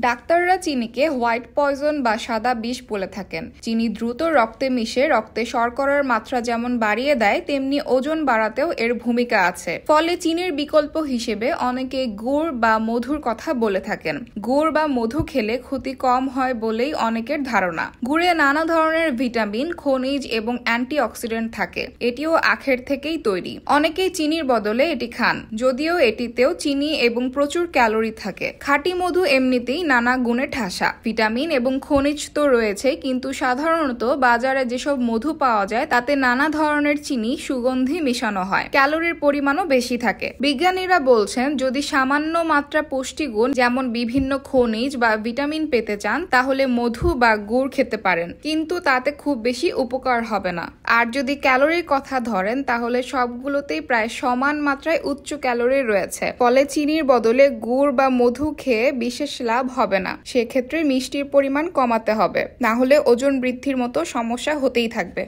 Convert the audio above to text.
ডাক্তাররা চিনিকে white poison বা সাদা বিষ বলে থাকেন। চিনি দ্রুত রক্তে মিশে রক্তে শর্করার মাত্রা যেমন বাড়িয়ে দেয়, তেমনি ওজন বাড়াতেও এর ভূমিকা আছে। ফলে চিনির বিকল্প হিসেবে অনেকে গুড় বা মধুর কথা বলে থাকেন। গুড় বা মধু খেলে ক্ষতি কম হয় বলেই অনেকের ধারণা। গুড়ে নানা ধরনের ভিটামিন, খনিজ এবং অ্যান্টিঅক্সিডেন্ট থাকে। এটিও আখের থেকেই তৈরি। অনেকেই চিনির বদলে এটি খান, যদিও এটিতেও চিনি এবং প্রচুর ক্যালোরি থাকে। খাঁটি মধু এমনিতেই নানা গুণে ঠাসা। ভিটামিন এবং খনিজ তো রয়েছে, কিন্তু সাধারণত বাজারে যেসব মধু পাওয়া যায় তাতে নানা ধরনের চিনি, সুগন্ধি মেশানো হয়। ক্যালোরির পরিমাণও বেশি থাকে। বিজ্ঞানীরা বলছেন, যদি সামান্য মাত্রা পুষ্টিগুণ যেমন বিভিন্ন খনিজ বা ভিটামিন পেতে চান তাহলে মধু বা গুড় খেতে পারেন, কিন্তু তাতে খুব বেশি উপকার হবে না। আর যদি ক্যালোরির কথা ধরেন তাহলে সবগুলোতেই প্রায় সমান মাত্রায় উচ্চ ক্যালোরি রয়েছে। ফলে চিনির বদলে গুড় বা মধু খেয়ে বিশেষ লাভ হবে না। সেক্ষেত্রে মিষ্টির পরিমাণ কমাতে হবে, না হলে ওজন বৃদ্ধির মতো সমস্যা হতেই থাকবে।